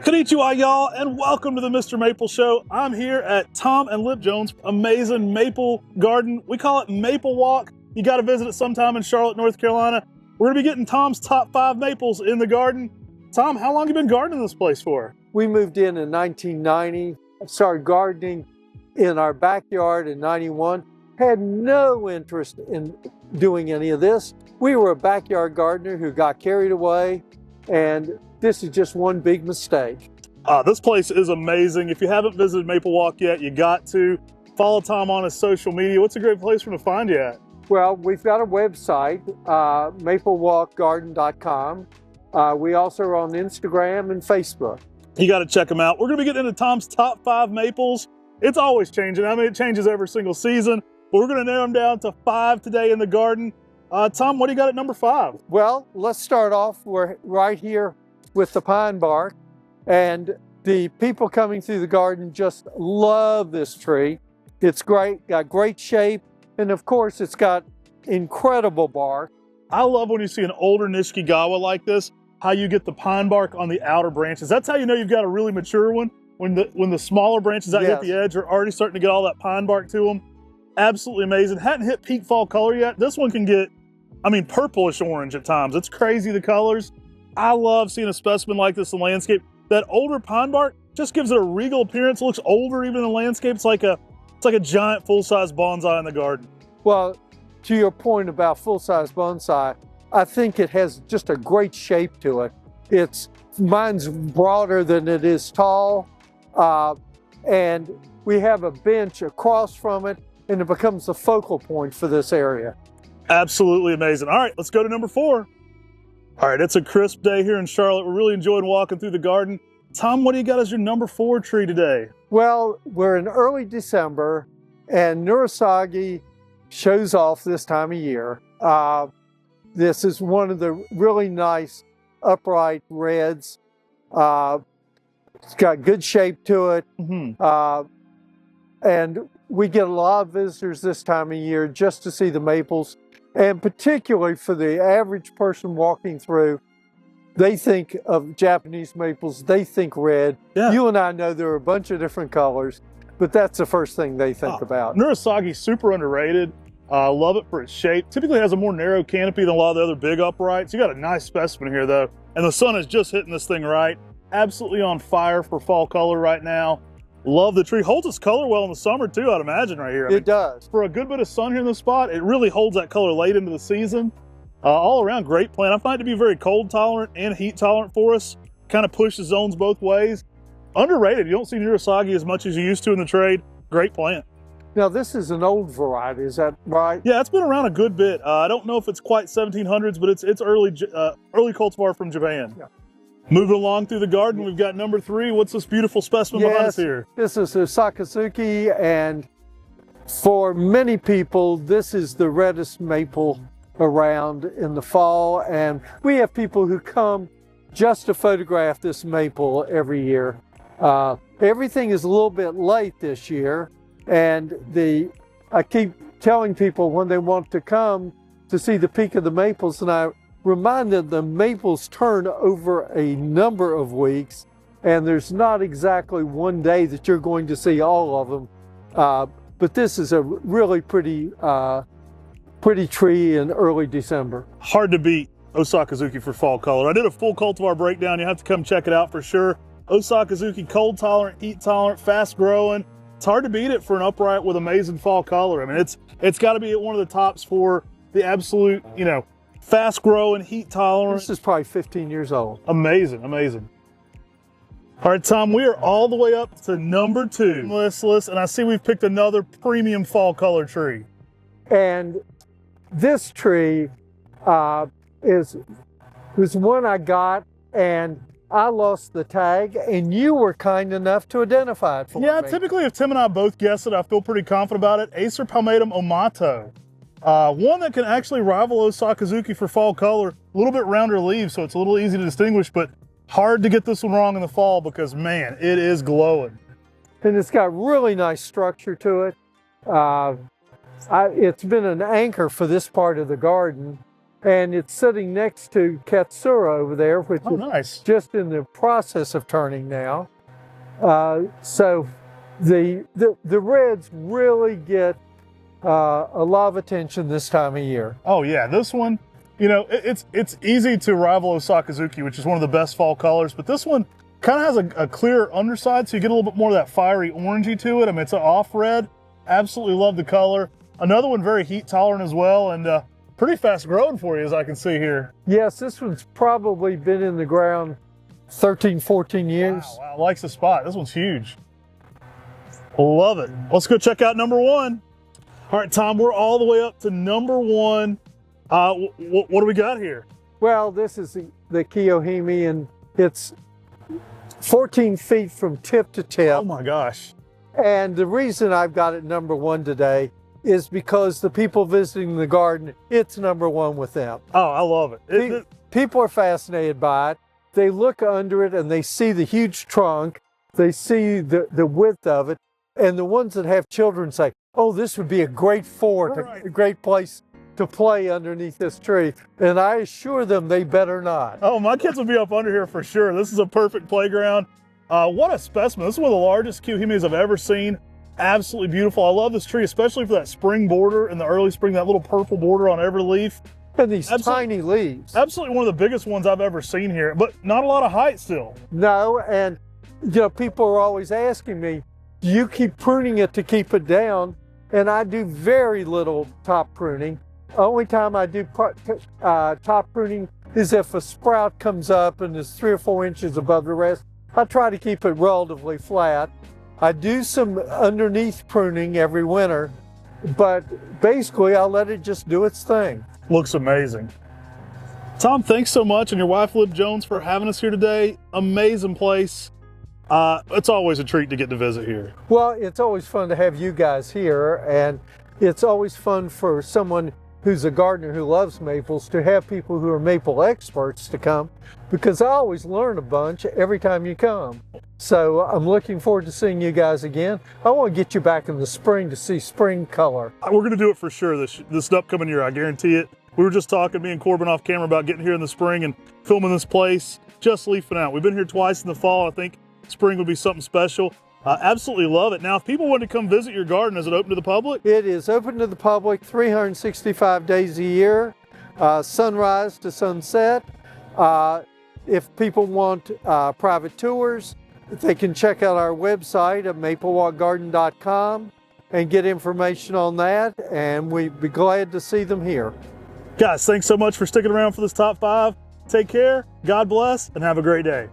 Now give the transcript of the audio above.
Konnichiwa, y'all, and welcome to the Mr. Maple Show. I'm here at Tom and Lip Jones' amazing maple garden. We call it Maple Walk. You got to visit it sometime in Charlotte, North Carolina. We're going to be getting Tom's top 5 maples in the garden. Tom, how long have you been gardening this place for? We moved in 1990, started gardening in our backyard in 91. Had no interest in doing any of this. We were a backyard gardener who got carried away, and this is just one big mistake. This place is amazing. If you haven't visited Maple Walk yet, you got to. Follow Tom on his social media. What's a great place for him to find you at? Well, we've got a website, maplewalkgarden.com. We also are on Instagram and Facebook. You got to check them out. We're going to be getting into Tom's top 5 maples. It's always changing. I mean, it changes every single season, but we're going to narrow them down to 5 today in the garden. Tom, what do you got at number 5? Well, let's start off. We're right here with the pine bark, and the people coming through the garden just love this tree. It's great, got great shape, and of course it's got incredible bark. I love when you see an older Nishki gawa like this, how you get the pine bark on the outer branches. That's how you know you've got a really mature one. When the smaller branches out here at the edge are already starting to get all that pine bark to them. Absolutely amazing. Hadn't hit peak fall color yet. This one can get, I mean, purplish orange at times. It's crazy, the colors. I love seeing a specimen like this in landscape. That older pine bark just gives it a regal appearance. It looks older even in the landscape. It's like a giant full-size bonsai in the garden. Well, to your point about full-size bonsai, I think it has just a great shape to it. Mine's broader than it is tall, and we have a bench across from it, and it becomes the focal point for this area. Absolutely amazing. All right, let's go to number 4. All right, it's a crisp day here in Charlotte. We're really enjoying walking through the garden. Tom, what do you got as your number 4 tree today? Well, we're in early December, and Nurasagi shows off this time of year. This is one of the really nice upright reds. It's got good shape to it. And we get a lot of visitors this time of year just to see the maples. And particularly for the average person walking through, they think of Japanese maples, they think red. Yeah. You and I know there are a bunch of different colors, but that's the first thing they think about. Nurasagi's super underrated. I love it for its shape. Typically has a more narrow canopy than a lot of the other big uprights. You got a nice specimen here though, and the sun is just hitting this thing right. Absolutely on fire for fall color right now. Love the tree. Holds its color well in the summer too, I'd imagine right here. It does. For a good bit of sun here in the spot, it really holds that color late into the season. All around great plant. I find it to be very cold tolerant and heat tolerant for us. Kind of pushes zones both ways. Underrated. You don't see Nurasagi as much as you used to in the trade. Great plant. Now this is an old variety, is that right? Yeah, it's been around a good bit. I don't know if it's quite 1700s, but it's early cultivar from Japan. Yeah. Moving along through the garden, we've got number 3. What's this beautiful specimen behind us here? This is Osakazuki, and for many people, this is the reddest maple around in the fall. And we have people who come just to photograph this maple every year. Everything is a little bit late this year, and I keep telling people when they want to come to see the peak of the maples, and I remind them the maples turn over a number of weeks, and there's not exactly one day that you're going to see all of them. But this is a really pretty tree in early December. Hard to beat Osakazuki for fall color. I did a full cultivar breakdown. You have to come check it out for sure. Osakazuki, cold tolerant, heat tolerant, fast growing. It's hard to beat it for an upright with amazing fall color. I mean, it's got to be at one of the tops for the absolute, fast growing, heat tolerant. This is probably 15 years old. Amazing, amazing. All right, Tom, we are all the way up to number 2 list, and I see we've picked another premium fall color tree. And this tree was one I got, and I lost the tag, and you were kind enough to identify it for me. Yeah, typically if Tim and I both guess it, I feel pretty confident about it. Acer palmatum omato. One that can actually rival Osakazuki for fall color. A little bit rounder leaves, so it's a little easy to distinguish, but hard to get this one wrong in the fall because, man, it is glowing. And it's got really nice structure to it. It's been an anchor for this part of the garden. And it's sitting next to Katsura over there, which is nice. Just in the process of turning now. So the reds really get a lot of attention this time of year. Oh yeah, this one, you know, it's easy to rival Osakazuki, which is one of the best fall colors, but this one kind of has a clear underside, so you get a little bit more of that fiery orangey to it. I mean, it's an off red. Absolutely love the color. Another one very heat tolerant as well, and pretty fast growing for you, as I can see here. Yes, this one's probably been in the ground 13, 14 years. Wow, likes the spot. This one's huge. Love it. Let's go check out number one. All right, Tom, we're all the way up to number one. What do we got here? Well, this is the Kiyohime, and it's 14 feet from tip to tip. Oh my gosh. And the reason I've got it number one today is because the people visiting the garden, it's number one with them. Oh, I love it. People are fascinated by it. They look under it and they see the huge trunk. They see the width of it. And the ones that have children say, oh, this would be a great fort, a great place to play underneath this tree. And I assure them they better not. Oh, my kids will be up under here for sure. This is a perfect playground. What a specimen. This is one of the largest Kiyohimes I've ever seen. Absolutely beautiful. I love this tree, especially for that spring border in the early spring, that little purple border on every leaf. And these tiny leaves. Absolutely one of the biggest ones I've ever seen here, but not a lot of height still. No, and you know, people are always asking me, do you keep pruning it to keep it down? And I do very little top pruning. Only time I do top pruning is if a sprout comes up and is 3 or 4 inches above the rest. I try to keep it relatively flat. I do some underneath pruning every winter, but basically I'll let it just do its thing. Looks amazing. Tom, thanks so much, and your wife Liv Jones, for having us here today. Amazing place. It's always a treat to get to visit here. Well, it's always fun to have you guys here, and it's always fun for someone who's a gardener who loves maples to have people who are maple experts to come, because I always learn a bunch every time you come. So I'm looking forward to seeing you guys again. I want to get you back in the spring to see spring color. We're going to do it for sure this upcoming year, I guarantee it. We were just talking, me and Corbin off camera, about getting here in the spring and filming this place, just leafing out. We've been here twice in the fall. I think spring would be something special. Absolutely love it. Now, if people want to come visit your garden, is it open to the public? It is open to the public 365 days a year, sunrise to sunset. If people want private tours, they can check out our website at maplewalkgarden.com and get information on that, and we'd be glad to see them here. Guys, thanks so much for sticking around for this top 5. Take care, God bless, and have a great day.